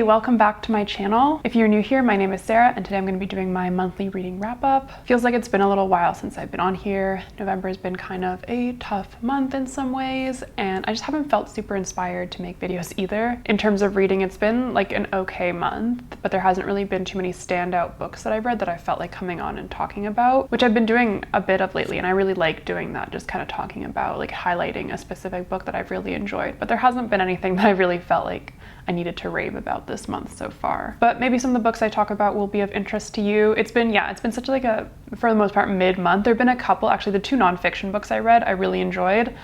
Hey, welcome back to my channel. If you're new here, my name is Sarah, and today I'm going to be doing my monthly reading wrap-up. Feels like it's been a little while since I've been on here. November has been kind of a tough month in some ways, and I just haven't felt super inspired to make videos either. In terms of reading, it's been like an okay month, but there hasn't really been too many standout books that I've read that I felt like coming on and talking about, which I've been doing a bit of lately, and I really like doing that, just kind of talking about, like highlighting a specific book that I've really enjoyed. But there hasn't been anything that I really felt like I needed to rave about this month so far. But maybe some of the books I talk about will be of interest to you. It's been such like a, for the most part, mid-month. There've been a couple, actually the two nonfiction books I read I really enjoyed,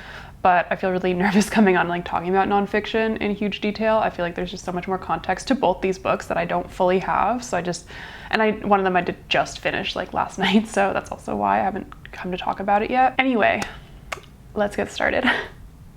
but I feel really nervous coming on like talking about nonfiction in huge detail. I feel like there's just so much more context to both these books that I don't fully have. So one of them I did just finish like last night, so that's also why I haven't come to talk about it yet. Anyway, let's get started.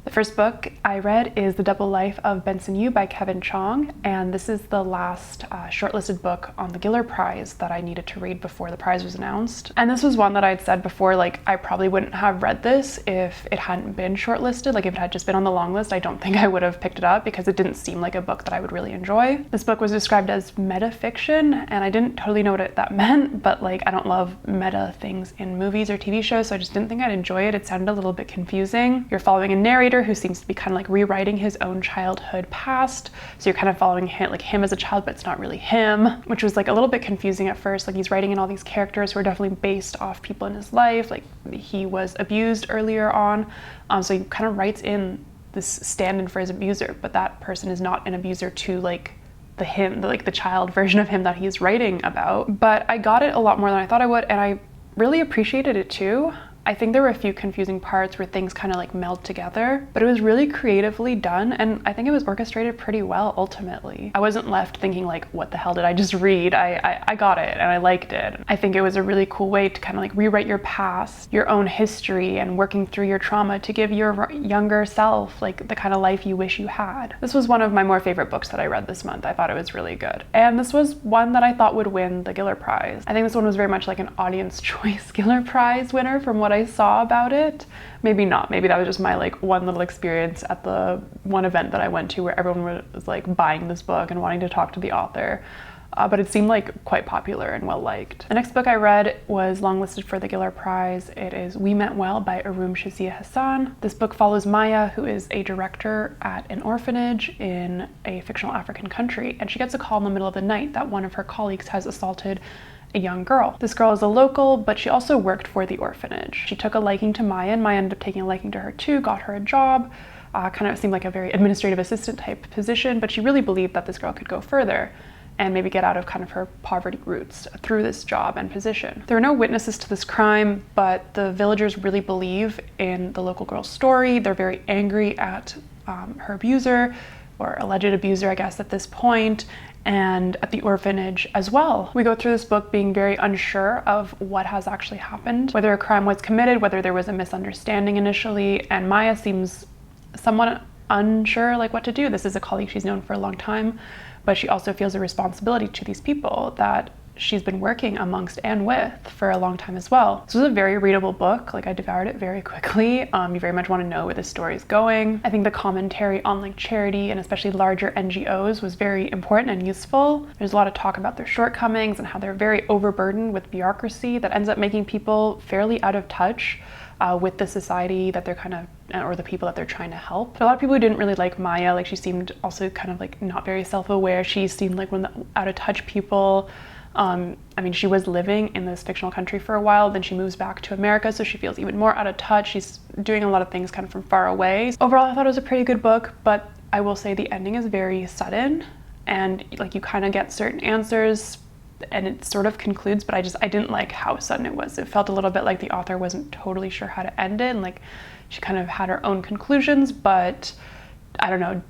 The first book I read is The Double Life of Benson Yu by Kevin Chong, and this is the last shortlisted book on the Giller Prize that I needed to read before the prize was announced. And this was one that I'd said before, like I probably wouldn't have read this if it hadn't been shortlisted. Like if it had just been on the long list, I don't think I would have picked it up because it didn't seem like a book that I would really enjoy. This book was described as metafiction, and I didn't totally know what that meant, but like I don't love meta things in movies or TV shows, so I just didn't think I'd enjoy it. It sounded a little bit confusing. You're following a narrator who seems to be kind of like rewriting his own childhood past. So you're kind of following him as a child, but it's not really him, which was like a little bit confusing at first. Like he's writing in all these characters who are definitely based off people in his life. Like he was abused earlier on. So he kind of writes in this stand-in for his abuser, but that person is not an abuser to like the child version of him that he's writing about. But I got it a lot more than I thought I would, and I really appreciated it too. I think there were a few confusing parts where things kind of like meld together, but it was really creatively done, and I think it was orchestrated pretty well ultimately. I wasn't left thinking like, what the hell did I just read? I got it and I liked it. I think it was a really cool way to kind of like rewrite your past, your own history, and working through your trauma to give your younger self like the kind of life you wish you had. This was one of my more favorite books that I read this month. I thought it was really good. And this was one that I thought would win the Giller Prize. I think this one was very much like an audience choice Giller Prize winner from what I saw about it. Maybe not. Maybe that was just my like one little experience at the one event that I went to where everyone was like buying this book and wanting to talk to the author. But it seemed like quite popular and well liked. The next book I read was longlisted for the Giller Prize. It is We Meant Well by Arum Shazia Hassan. This book follows Maya, who is a director at an orphanage in a fictional African country, and she gets a call in the middle of the night that one of her colleagues has assaulted a young girl. This girl is a local, but she also worked for the orphanage. She took a liking to Maya, and Maya ended up taking a liking to her too, got her a job. Kind of seemed like a very administrative assistant type position, but she really believed that this girl could go further and maybe get out of kind of her poverty roots through this job and position. There are no witnesses to this crime, but the villagers really believe in the local girl's story. They're very angry at her abuser, or alleged abuser, I guess, at this point, and at the orphanage as well. We go through this book being very unsure of what has actually happened, whether a crime was committed, whether there was a misunderstanding initially, and Maya seems somewhat unsure like what to do. This is a colleague she's known for a long time, but she also feels a responsibility to these people that she's been working amongst and with for a long time as well. This was a very readable book. Like I devoured it very quickly. You very much want to know where the story is going. I think the commentary on like charity and especially larger NGOs was very important and useful. There's a lot of talk about their shortcomings and how they're very overburdened with bureaucracy that ends up making people fairly out of touch with the society that they're kind of, or the people that they're trying to help. But a lot of people who didn't really like Maya, like she seemed also kind of like not very self-aware. She seemed like one of the out of touch people. I mean, she was living in this fictional country for a while, then she moves back to America, so she feels even more out of touch. She's doing a lot of things kind of from far away. Overall, I thought it was a pretty good book, but I will say the ending is very sudden, and like you kind of get certain answers and it sort of concludes, but I didn't like how sudden it was. It felt a little bit like the author wasn't totally sure how to end it, and like she kind of had her own conclusions, but I don't know,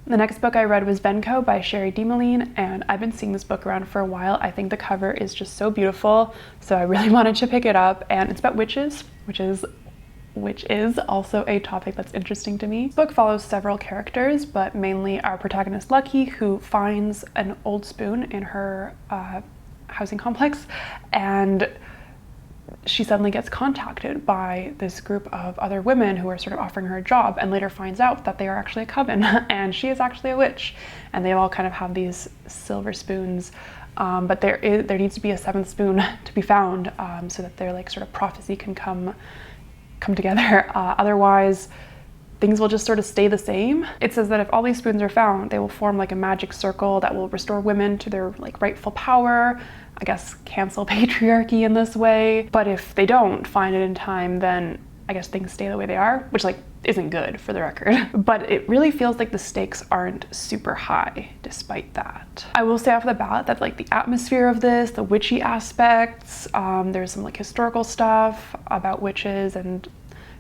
The next book I read was Venko by Sherry DeMoline, and I've been seeing this book around for a while. I think the cover is just so beautiful, so I really wanted to pick it up, and it's about witches, which is also a topic that's interesting to me. This book follows several characters, but mainly our protagonist Lucky, who finds an old spoon in her housing complex, and she suddenly gets contacted by this group of other women who are sort of offering her a job, and later finds out that they are actually a coven and she is actually a witch, and they all kind of have these silver spoons, but there needs to be a seventh spoon to be found, so that their like sort of prophecy can come together. Otherwise things will just sort of stay the same. It says that if all these spoons are found, they will form like a magic circle that will restore women to their like rightful power, I guess cancel patriarchy in this way. But if they don't find it in time, then I guess things stay the way they are, which like isn't good for the record. But it really feels like the stakes aren't super high despite that. I will say off the bat that like the atmosphere of this, the witchy aspects, there's some like historical stuff about witches and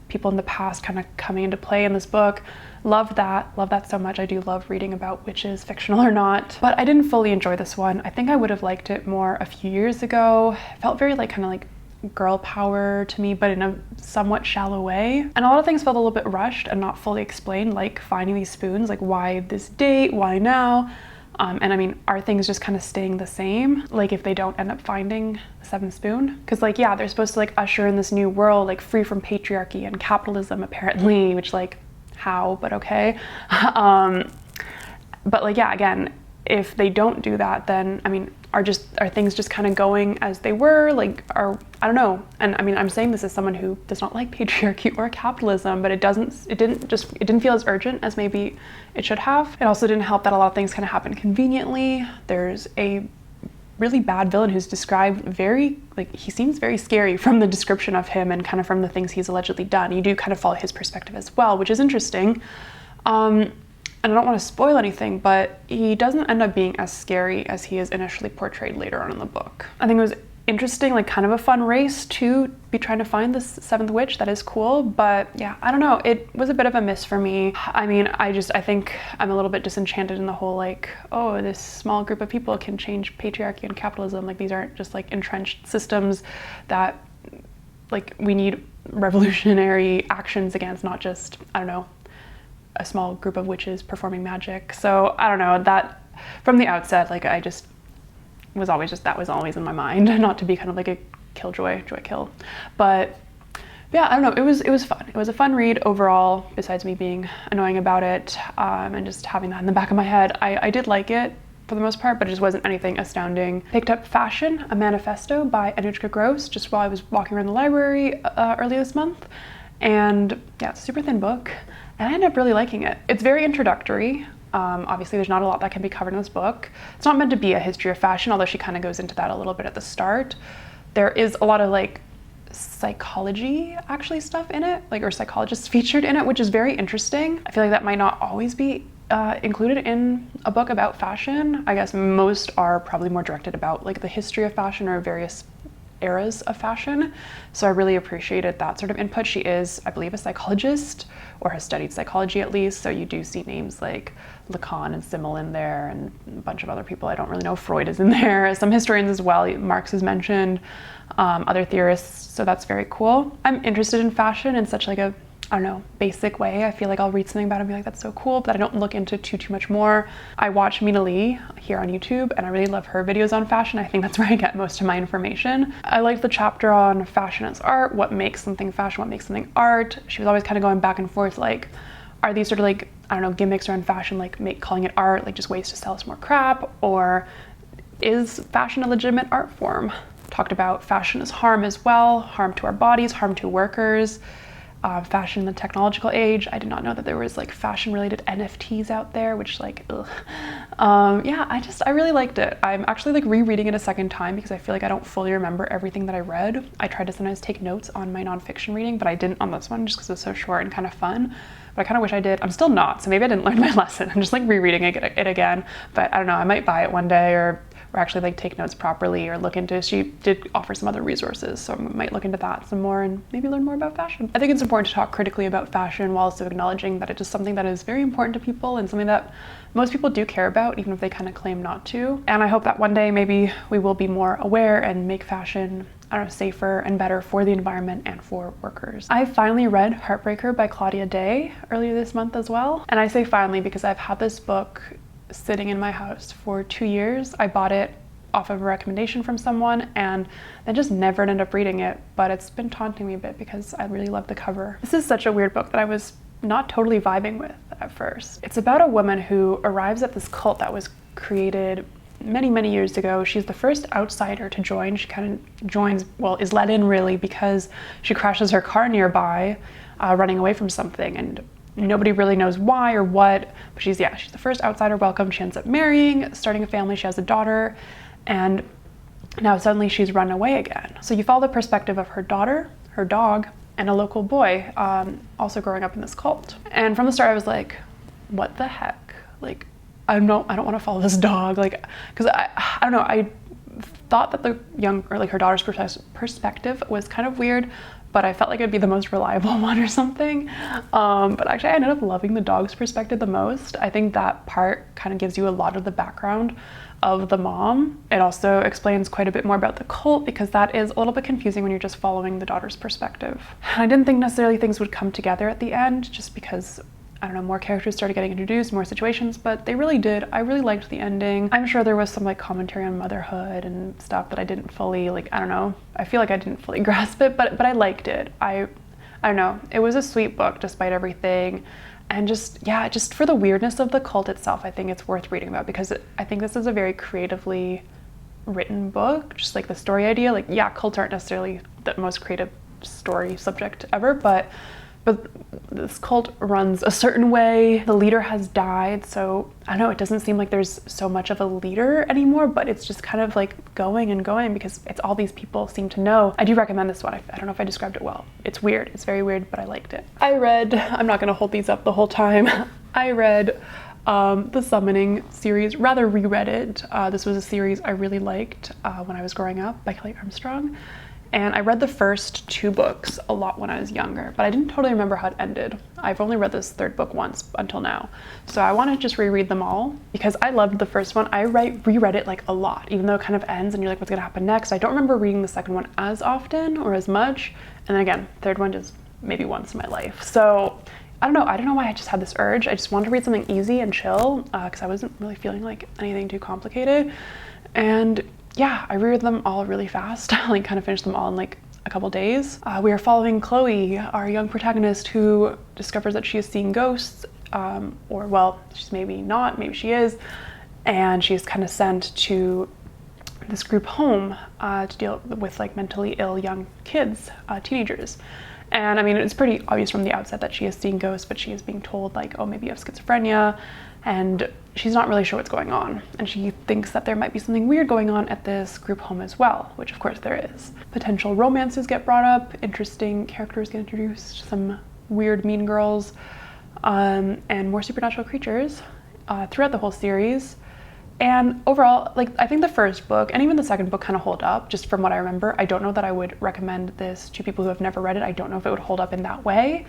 people in the past kind of coming into play in this book. Love that so much. I do love reading about witches, fictional or not. But I didn't fully enjoy this one. I think I would have liked it more a few years ago. It felt very like kind of like girl power to me, but in a somewhat shallow way. And a lot of things felt a little bit rushed and not fully explained, like finding these spoons, like why this date, why now? And I mean, are things just kind of staying the same? Like if they don't end up finding the seventh spoon? Because like, yeah, they're supposed to like usher in this new world, like free from patriarchy and capitalism apparently, which like, how, but okay. But like, yeah, again, if they don't do that, then I mean, are things just kind of going as they were? Like, I don't know. And I mean, I'm saying this as someone who does not like patriarchy or capitalism, but it didn't feel as urgent as maybe it should have. It also didn't help that a lot of things kind of happen conveniently. There's a really bad villain who's described very, like, he seems very scary from the description of him and kind of from the things he's allegedly done. You do kind of follow his perspective as well, which is interesting. And I don't want to spoil anything, but he doesn't end up being as scary as he is initially portrayed later on in the book. I think it was interesting, like kind of a fun race to be trying to find this seventh witch. That is cool, but yeah, I don't know. It was a bit of a miss for me. I mean, I think I'm a little bit disenchanted in the whole like, oh, this small group of people can change patriarchy and capitalism. Like these aren't just like entrenched systems that like we need revolutionary actions against, not just, I don't know, a small group of witches performing magic. So I don't know, that from the outset, like I just was always that was always in my mind, not to be kind of like a killjoy, joy kill. But yeah, I don't know, it was fun. It was a fun read overall, besides me being annoying about it, and just having that in the back of my head. I did like it for the most part, but it just wasn't anything astounding. Picked up Fashion, a Manifesto by Anushka Gross, just while I was walking around the library early this month. And yeah, it's a super thin book, and I ended up really liking it. It's very introductory. Obviously, there's not a lot that can be covered in this book. It's not meant to be a history of fashion, although she kind of goes into that a little bit at the start. There is a lot of like psychology actually stuff in it, like, or psychologists featured in it, which is very interesting. I feel like that might not always be included in a book about fashion. I guess most are probably more directed about like the history of fashion or various eras of fashion. So I really appreciated that sort of input. She is, I believe, a psychologist, or has studied psychology at least. So you do see names like Lacan and Simmel in there, and a bunch of other people I don't really know. Freud is in there, some historians as well. Marx is mentioned, other theorists. So that's very cool. I'm interested in fashion in such like a, I don't know, basic way. I feel like I'll read something about it and be like, that's so cool, but I don't look into too much more. I watch Mina Lee here on YouTube, and I really love her videos on fashion. I think that's where I get most of my information. I liked the chapter on fashion as art, what makes something fashion, what makes something art. She was always kind of going back and forth, like, are these sort of like, I don't know, gimmicks around fashion, like calling it art, like just ways to sell us more crap, or is fashion a legitimate art form? Talked about fashion as harm as well, harm to our bodies, harm to workers. Fashion in the technological age. I did not know that there was like fashion related NFTs out there, which like, ugh. Yeah, I really liked it. I'm actually like rereading it a second time because I feel like I don't fully remember everything that I read. I tried to sometimes take notes on my nonfiction reading, but I didn't on this one just because it was so short and kind of fun. But I kind of wish I did. I'm still not, so maybe I didn't learn my lesson. I'm just like rereading it again. But I don't know, I might buy it one day or actually like take notes properly or look into, she did offer some other resources, so I might look into that some more and maybe learn more about fashion. I think it's important to talk critically about fashion while also acknowledging that it is something that is very important to people and something that most people do care about, even if they kind of claim not to. And I hope that one day maybe we will be more aware and make fashion, I don't know, safer and better for the environment and for workers. I finally read Heartbreaker by Claudia Day earlier this month as well. And I say finally because I've had this book sitting in my house for 2 years. I bought it off of a recommendation from someone, and then just never ended up reading it, but it's been taunting me a bit because I really love the cover. This is such a weird book that I was not totally vibing with at first. It's about a woman who arrives at this cult that was created many years ago. She's the first outsider to join. She kind of joins, well, is let in really because she crashes her car nearby, running away from something, and nobody really knows why or what, but she's the first outsider welcome. She ends up marrying, starting a family. She has a daughter, and now suddenly she's run away again. So you follow the perspective of her daughter, her dog, and a local boy also growing up in this cult. And from the start I was like, what the heck? Like, I don't want to follow this dog, like, because I don't know, I thought that the her daughter's perspective was kind of weird, but I felt like it'd be the most reliable one or something. But actually I ended up loving the dog's perspective the most. I think that part kind of gives you a lot of the background of the mom. It also explains quite a bit more about the cult, because that is a little bit confusing when you're just following the daughter's perspective. And I didn't think necessarily things would come together at the end, just because, I don't know, more characters started getting introduced, more situations, but they really did. I really liked the ending. I'm sure there was some like commentary on motherhood and stuff that I didn't fully, like, I don't know, I feel like I didn't fully grasp it, but I liked it. I don't know, it was a sweet book despite everything. And just for the weirdness of the cult itself, I think it's worth reading about, because I think this is a very creatively written book. Just like the story idea, like, yeah, cults aren't necessarily the most creative story subject ever, but this cult runs a certain way. The leader has died, so I don't know, it doesn't seem like there's so much of a leader anymore, but it's just kind of like going and going because it's all these people seem to know. I do recommend this one. I don't know if I described it well. It's weird, it's very weird, but I liked it. I'm not gonna hold these up the whole time. I read the Summoning series, rather reread it. This was a series I really liked when I was growing up, by Kelly Armstrong. And I read the first 2 books a lot when I was younger, but I didn't totally remember how it ended. I've only read this 3rd book once until now. So I want to just reread them all because I loved the first one. I reread it like a lot, even though it kind of ends and you're like, what's gonna happen next? I don't remember reading the second one as often or as much. And then again, 3rd one just maybe once in my life. So I don't know why I just had this urge. I just wanted to read something easy and chill because I wasn't really feeling like anything too complicated. And yeah, I reread them all really fast. I like kind of finished them all in like a couple days. We are following Chloe, our young protagonist, who discovers that she is seeing ghosts, or well, she's maybe not, maybe she is, and she is kind of sent to this group home to deal with like mentally ill young kids, teenagers. And I mean, it's pretty obvious from the outset that she is seeing ghosts, but she is being told like, oh, maybe you have schizophrenia, and she's not really sure what's going on. And she thinks that there might be something weird going on at this group home as well, which of course there is. Potential romances get brought up, interesting characters get introduced, some weird mean girls, and more supernatural creatures throughout the whole series. And overall, like, I think the first book and even the second book kind of hold up, just from what I remember. I don't know that I would recommend this to people who have never read it. I don't know if it would hold up in that way,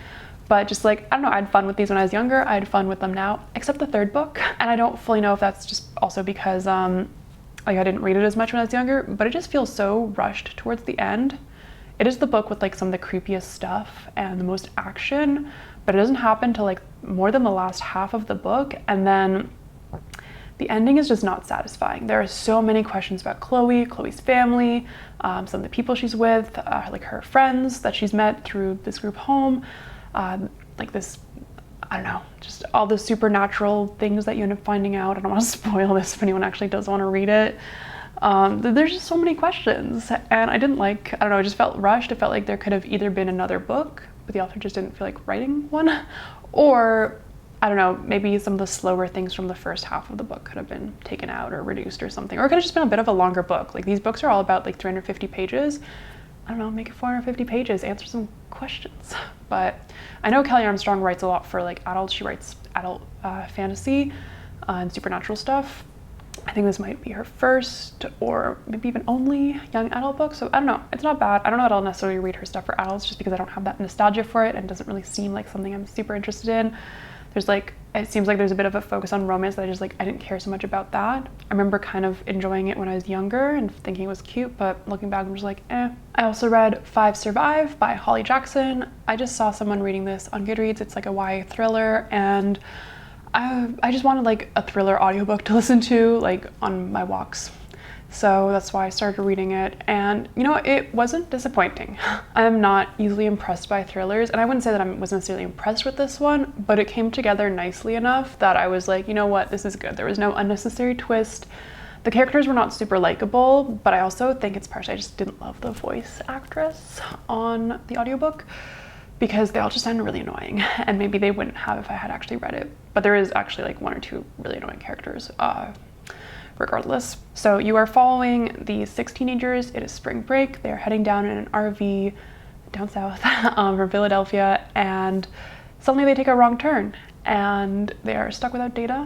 but just like, I don't know, I had fun with these when I was younger. I had fun with them now, except the third book. And I don't fully know if that's just also because like I didn't read it as much when I was younger, but it just feels so rushed towards the end. It is the book with like some of the creepiest stuff and the most action, but it doesn't happen till like more than the last half of the book. And then the ending is just not satisfying. There are so many questions about Chloe's family, some of the people she's with, like her friends that she's met through this group home, like this, I don't know, just all the supernatural things that you end up finding out. I don't want to spoil this if anyone actually does want to read it. There's just so many questions, and I don't know, it just felt rushed. It felt like there could have either been another book, but the author just didn't feel like writing one, or I don't know, maybe some of the slower things from the first half of the book could have been taken out or reduced or something, or it could have just been a bit of a longer book. Like, these books are all about like 350 pages. I don't know, make it 450 pages, answer some questions. But I know Kelly Armstrong writes a lot for like adults. She writes adult fantasy and supernatural stuff. I think this might be her first or maybe even only young adult book. So I don't know, it's not bad. I don't know that I'll necessarily read her stuff for adults just because I don't have that nostalgia for it and it doesn't really seem like something I'm super interested in. There's like, it seems like there's a bit of a focus on romance that I didn't care so much about that. I remember kind of enjoying it when I was younger and thinking it was cute, but looking back, I'm just like, eh. I also read 5 Survive by Holly Jackson. I just saw someone reading this on Goodreads. It's like a YA thriller, and I just wanted like a thriller audiobook to listen to like on my walks So that's why I started reading it, and you know, it wasn't disappointing. I'm not easily impressed by thrillers, and I wouldn't say that I was necessarily impressed with this one, but it came together nicely enough that I was like, you know what, this is good. There was no unnecessary twist. The characters were not super likable, but I also think it's partially I just didn't love the voice actress on the audiobook because they all just sounded really annoying, and maybe they wouldn't have if I had actually read it. But there is actually like one or two really annoying characters. Regardless. So you are following these 6 teenagers. It is spring break. They're heading down in an RV down south from Philadelphia, and suddenly they take a wrong turn and they are stuck without data.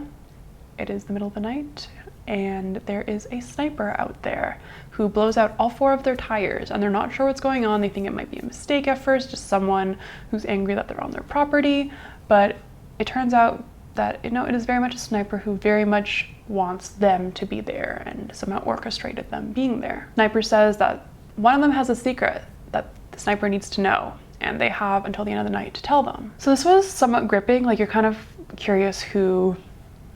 It is the middle of the night, and there is a sniper out there who blows out all 4 of their tires, and they're not sure what's going on. They think it might be a mistake at first, just someone who's angry that they're on their property, but it turns out that it is very much a sniper who very much wants them to be there and somehow orchestrated them being there. Sniper says that one of them has a secret that the sniper needs to know, and they have until the end of the night to tell them. So this was somewhat gripping. Like, you're kind of curious who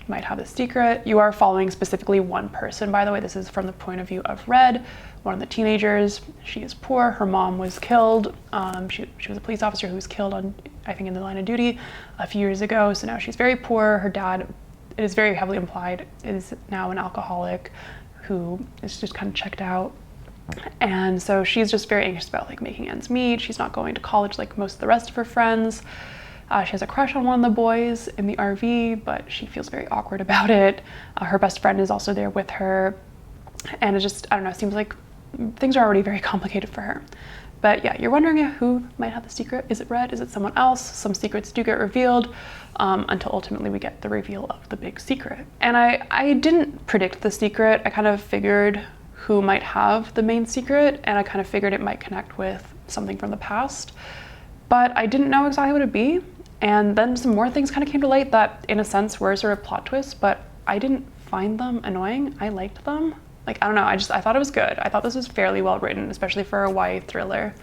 might have the secret. You are following specifically one person, by the way. This is from the point of view of Red, one of the teenagers. She is poor. Her mom was killed. She was a police officer who was killed on, I think, in the line of duty a few years ago. So now she's very poor. Her dad, it is very heavily implied, is now an alcoholic who is just kind of checked out. And so she's just very anxious about like making ends meet. She's not going to college like most of the rest of her friends. She has a crush on one of the boys in the RV, but she feels very awkward about it. Her best friend is also there with her. And it just, I don't know, it seems like things are already very complicated for her. But yeah, you're wondering who might have the secret. Is it Red? Is it someone else? Some secrets do get revealed until ultimately we get the reveal of the big secret. And I didn't predict the secret. I kind of figured who might have the main secret, and I kind of figured it might connect with something from the past. But I didn't know exactly what it'd be. And then some more things kind of came to light that, in a sense, were sort of plot twists, but I didn't find them annoying. I liked them. Like, I don't know, I thought it was good. I thought this was fairly well written, especially for a YA thriller.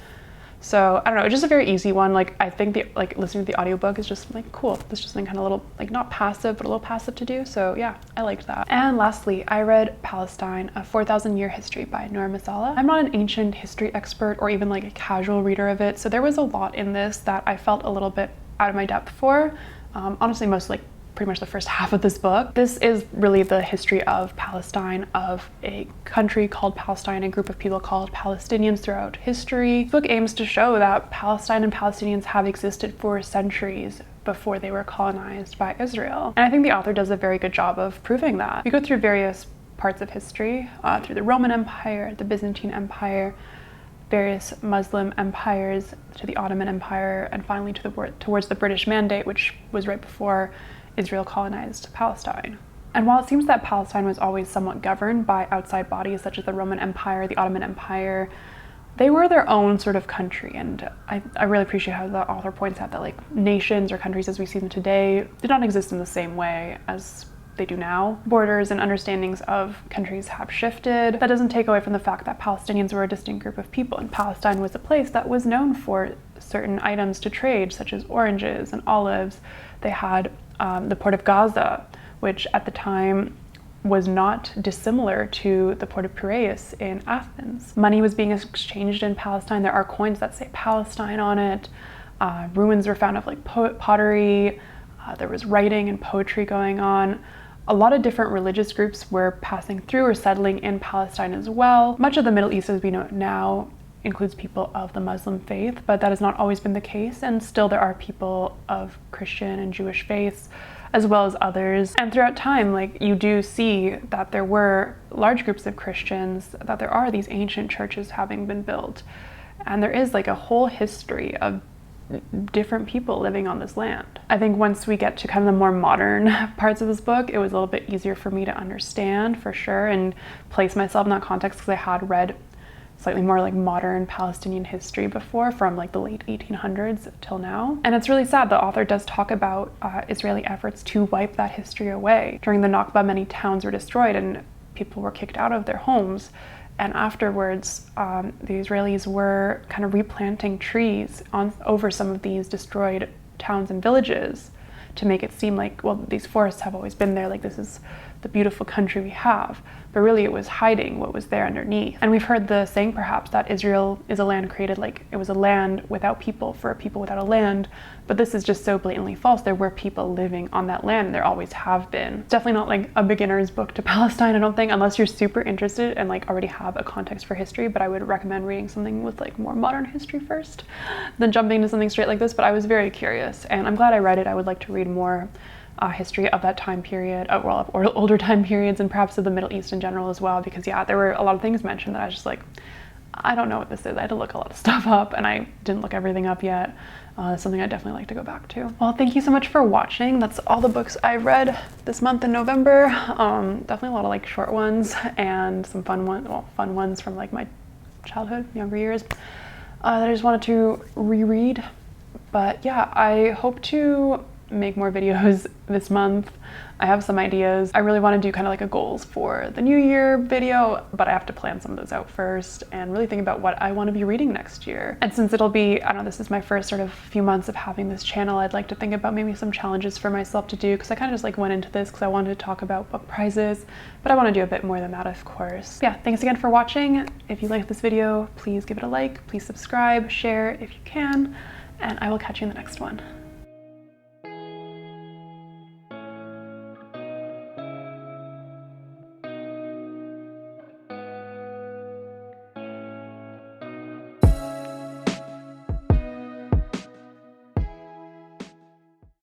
So, I don't know, it's just a very easy one. Like, I think listening to the audiobook is just like cool. It's just something kind of a little, like, not passive, but a little passive to do. So yeah, I liked that. And lastly, I read Palestine, A 4,000 Year History by Noor Masala. I'm not an ancient history expert or even like a casual reader of it. So there was a lot in this that I felt a little bit out of my depth for. Honestly, most like pretty much the first half of this book. This is really the history of Palestine, of a country called Palestine, a group of people called Palestinians throughout history. The book aims to show that Palestine and Palestinians have existed for centuries before they were colonized by Israel. And I think the author does a very good job of proving that. We go through various parts of history, through the Roman Empire, the Byzantine Empire, various Muslim empires, to the Ottoman Empire, and finally towards the British Mandate, which was right before Israel colonized Palestine. And while it seems that Palestine was always somewhat governed by outside bodies such as the Roman Empire, the Ottoman Empire, they were their own sort of country. And I really appreciate how the author points out that like nations or countries as we see them today did not exist in the same way as they do now. Borders and understandings of countries have shifted. That doesn't take away from the fact that Palestinians were a distinct group of people, and Palestine was a place that was known for certain items to trade, such as oranges and olives. They had the port of Gaza, which at the time was not dissimilar to the port of Piraeus in Athens. Money was being exchanged in Palestine. There are coins that say Palestine on it. Ruins were found of like pottery. There was writing and poetry going on. A lot of different religious groups were passing through or settling in Palestine as well. Much of the Middle East, as we know it now, includes people of the Muslim faith, but that has not always been the case, and still there are people of Christian and Jewish faiths, as well as others. And throughout time, like, you do see that there were large groups of Christians, that there are these ancient churches having been built, and there is like a whole history of different people living on this land. I think once we get to kind of the more modern parts of this book, it was a little bit easier for me to understand for sure and place myself in that context, because I had read slightly more like modern Palestinian history before, from like the late 1800s till now. And it's really sad. The author does talk about Israeli efforts to wipe that history away. During the Nakba, many towns were destroyed and people were kicked out of their homes. And afterwards, the Israelis were kind of replanting trees over some of these destroyed towns and villages to make it seem like, well, these forests have always been there, like this is the beautiful country we have, but really it was hiding what was there underneath. And we've heard the saying perhaps that Israel is a land created, like it was a land without people for a people without a land, but this is just so blatantly false. There were people living on that land, and there always have been. It's definitely not like a beginner's book to Palestine, I don't think, unless you're super interested and like already have a context for history, but I would recommend reading something with like more modern history first than jumping into something straight like this. But I was very curious, and I'm glad I read it. I would like to read more history of that time period, or older time periods, and perhaps of the Middle East in general as well, because yeah, there were a lot of things mentioned that I was just like, I don't know what this is. I had to look a lot of stuff up, and I didn't look everything up yet. Something I'd definitely like to go back to. Well, thank you so much for watching. That's all the books I read this month in November. Definitely a lot of like short ones and some fun ones from like my childhood, younger years, that I just wanted to reread. But yeah, I hope to make more videos this month. I have some ideas. I really want to do kind of like a goals for the new year video, but I have to plan some of those out first and really think about what I want to be reading next year. And since it'll be, I don't know, this is my first sort of few months of having this channel, I'd like to think about maybe some challenges for myself to do, because I kind of just like went into this because I wanted to talk about book prizes, but I want to do a bit more than that, of course. Yeah, thanks again for watching. If you liked this video, please give it a like, please subscribe, share if you can, and I will catch you in the next one.